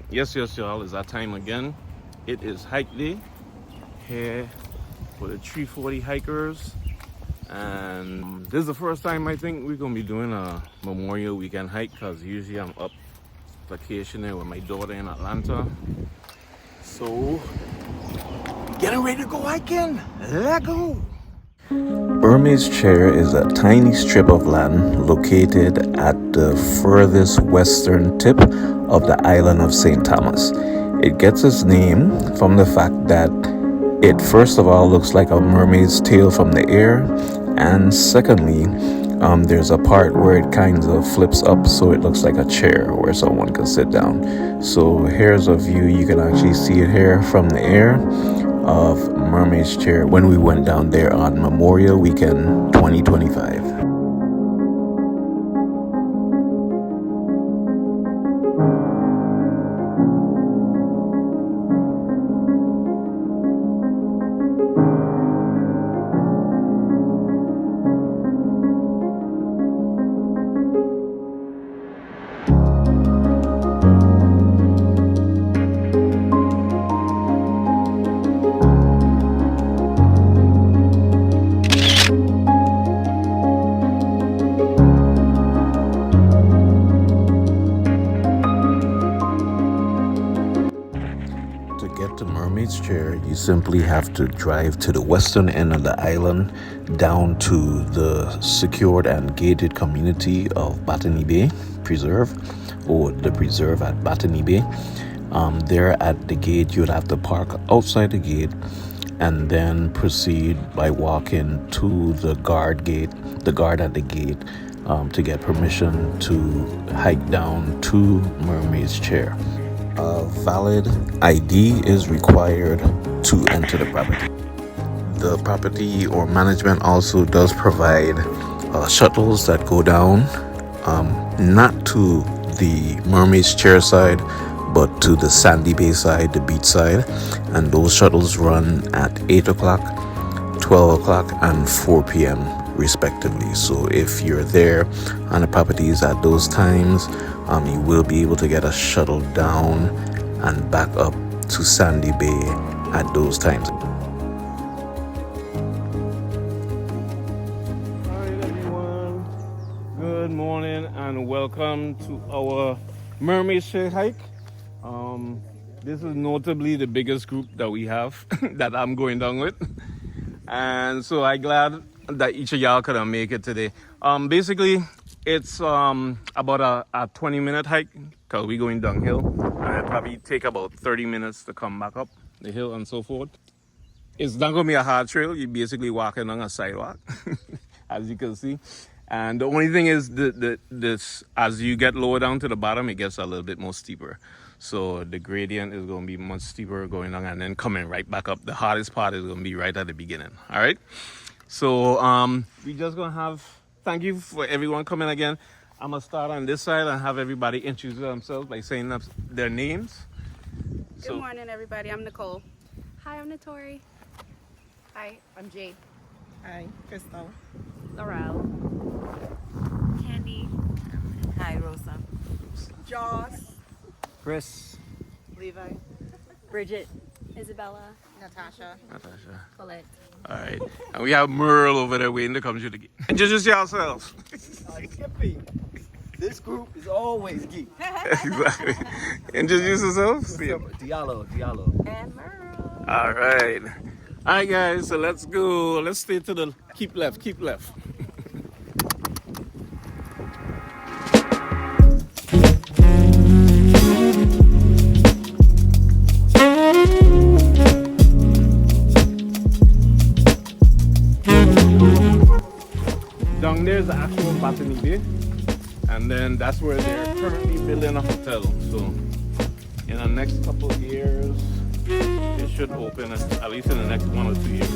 Yes, y'all, it's that time again. It is hike day here for the 340 hikers. And this is the first time I think we're gonna be doing a Memorial Weekend hike, because usually I'm up vacationing with my daughter in Atlanta. So, getting ready to go hiking. Let's go. Mermaid's Chair is a tiny strip of land located at the furthest western tip of the island of St. Thomas. It gets its name from the fact that it first of all looks like a mermaid's tail from the air, and secondly, there's a part where it kind of flips up so it looks like a chair where someone can sit down. So here's a view, you can actually see it here from the air, of Mermaid's Chair when we went down there on Memorial Weekend 2025. To Mermaid's Chair, you simply have to drive to the western end of the island down to the secured and gated community of Botany Bay Preserve, or the preserve at Botany Bay. There at the gate, you'd have to park outside the gate and then proceed by walking to the guard at the gate, to get permission to hike down to Mermaid's Chair. A valid ID is required to enter the property. The property or management also does provide shuttles that go down, not to the Mermaid's Chair side, but to the Sandy Bay side, the beach side, and those shuttles run at 8 o'clock, 12 o'clock, and 4 p.m. respectively. So if you're there on the properties at those times, you will be able to get a shuttle down and back up to Sandy Bay at those times. Alright everyone, good morning and welcome to our Mermaid Chair hike. This is notably the biggest group that we have that I'm going down with, and so I'm glad that each of y'all could make it today. Basically, it's about a 20-minute hike, because we're going downhill, and it'll probably take about 30 minutes to come back up the hill and so forth. It's not going to be a hard trail. You're basically walking on a sidewalk, as you can see. And the only thing is, this as you get lower down to the bottom, it gets a little bit more steeper. So the gradient is going to be much steeper going down and then coming right back up. The hardest part is going to be right at the beginning. All right. So we just going to have, thank you for everyone coming again. I'm going to start on this side and have everybody introduce themselves by saying their names. Good morning, everybody. I'm Nicole. Hi, I'm Natori. Hi, I'm Jade. Hi, Crystal. Laurel. Candy. Hi, Rosa. Joss. Chris. Levi. Bridget. Isabella. Natasha. Colette. All right. And we have Merle over there waiting to come to the gate. Introduce yourselves. Skippy. This group is always geek. Exactly. Introduce yourselves. Diallo. And Merle. All right. All right, guys. So let's go. Let's stay to the keep left. Down there's the actual Botany Bay, and then that's where they're currently building a hotel. So in the next couple of years, it should open, at least in the next 1 or 2 years.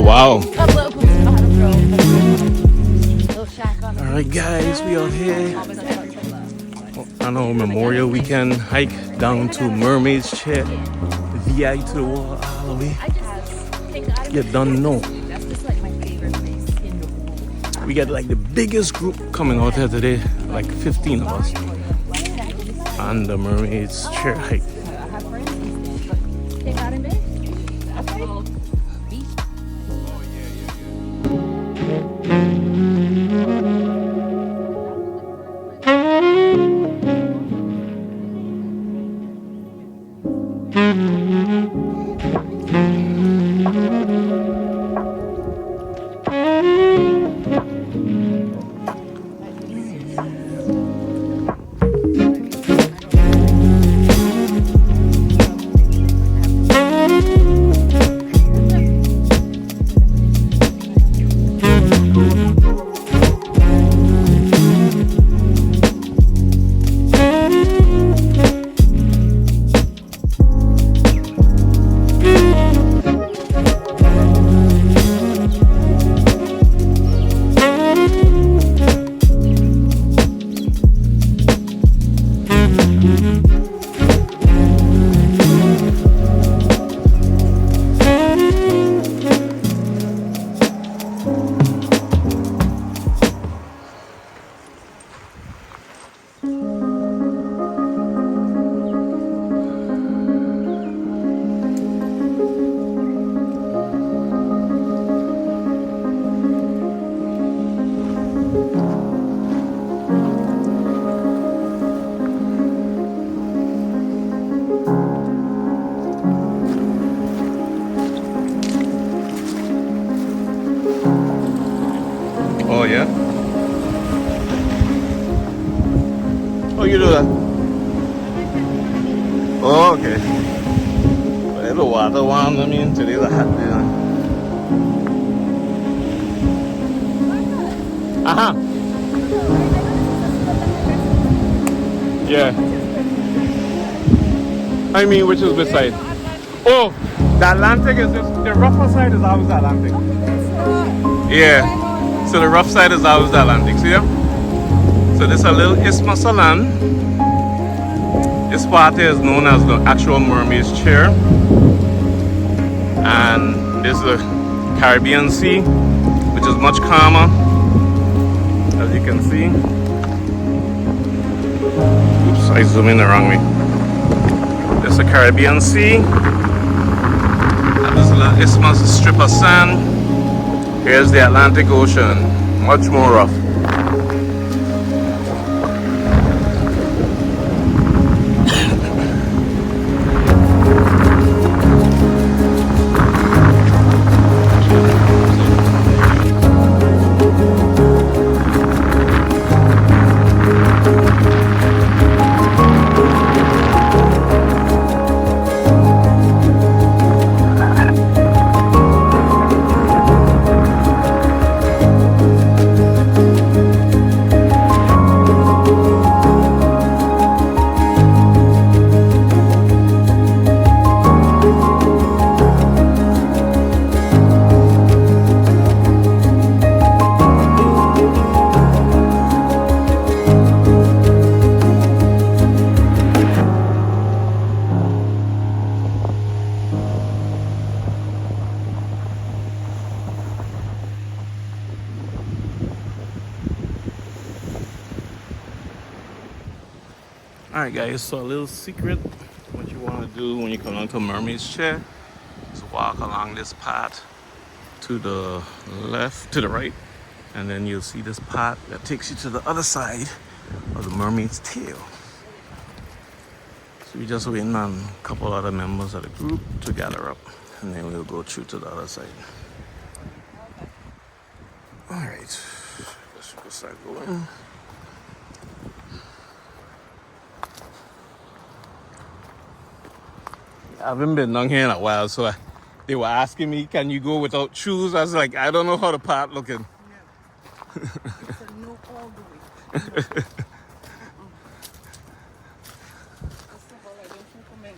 Wow. All right, guys, we are here on our Memorial Weekend hike down to Mermaid's Chair. VI to the wall all the way. You don't know. That's just like my favorite place in We got like the biggest group coming out here today, like 15 of us, on the Mermaid's chair hike. Oh yeah? Oh, you do that? Oh, okay. Well, the water one, I mean, today's a hot day. Uh-huh. Yeah. I mean, which is which side? Oh, the Atlantic is just, the rougher side is always the Atlantic. Yeah. So the rough side is always the Atlantic, see ya? So this is a little isthmus of land. This part here is known as the actual Mermaid's Chair. And this is the Caribbean Sea, which is much calmer, as you can see. Oops, I zoom in the wrong way. This is the Caribbean Sea. And this is a little isthmus, a strip of sand. Here's the Atlantic Ocean, much more rough. Alright guys, so a little secret, what you want to do when you come along to Mermaid's Chair is walk along this path to the left, to the right, and then you'll see this path that takes you to the other side of the Mermaid's tail. So we're just waiting on a couple other members of the group to gather up, and then we'll go through to the other side. Alright, let's start going. I haven't been down here in a while, so they were asking me, can you go without shoes? I was like, I don't know how the path looking. Yeah. It's a no all the way. First of all, I don't recommend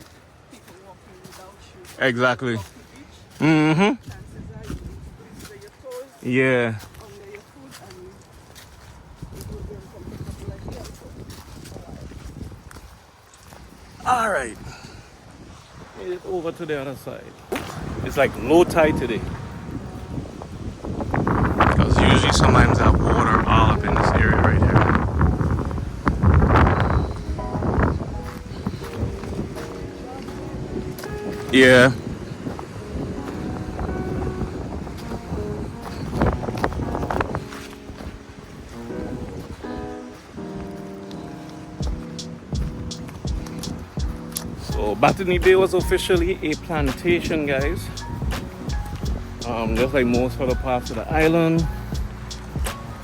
people walking without shoes. Exactly. Off the beach, Mm-hmm. chances are you will squeeze your toes Yeah. under your foot and it will be uncomfortable like here. All right. Made it over to the other side. It's like low tide today. Because usually some lines have water all up in this area right here. Yeah. So Botany Bay was officially a plantation, guys. Just like most other parts of the island.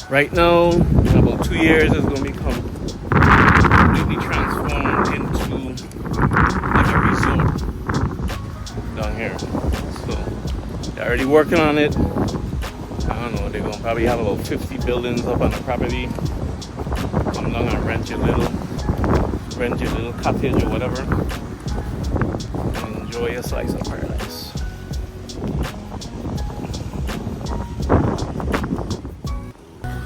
Right now, in about 2 years, it's going to become completely transformed into like a resort down here. So they're already working on it. I don't know, they're going to probably have about 50 buildings up on the property. Come down and rent your little cottage or whatever. And enjoy a slice of paradise.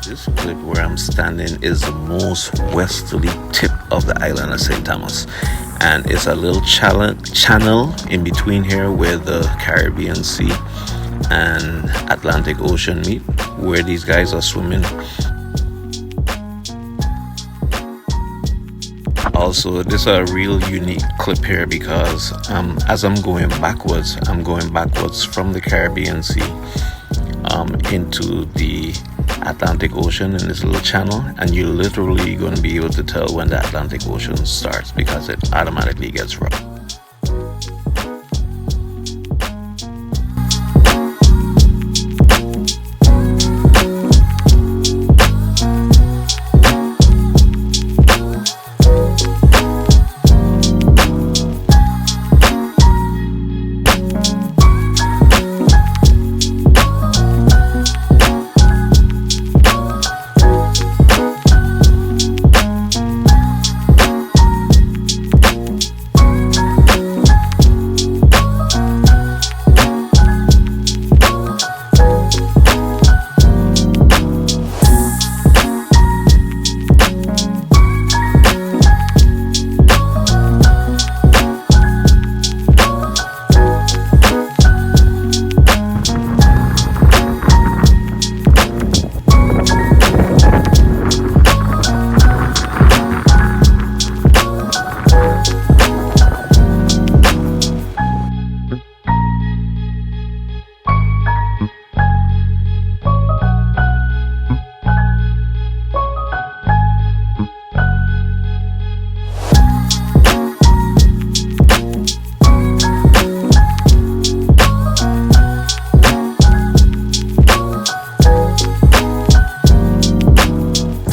This clip where I'm standing is the most westerly tip of the island of St. Thomas, and it's a little channel in between here where the Caribbean Sea and Atlantic Ocean meet, where these guys are swimming. Also, this is a real unique clip here because as I'm going backwards from the Caribbean Sea into the Atlantic Ocean in this little channel, and you're literally going to be able to tell when the Atlantic Ocean starts because it automatically gets rough.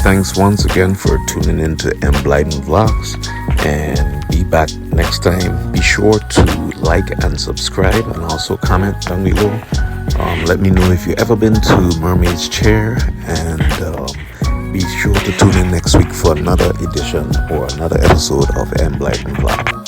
Thanks once again for tuning in to M. Blyden Vlogs, and be back next time. Be sure to like and subscribe, and also comment down below. Let me know if you've ever been to Mermaid's Chair, and be sure to tune in next week for another edition or another episode of M. Blyden Vlog.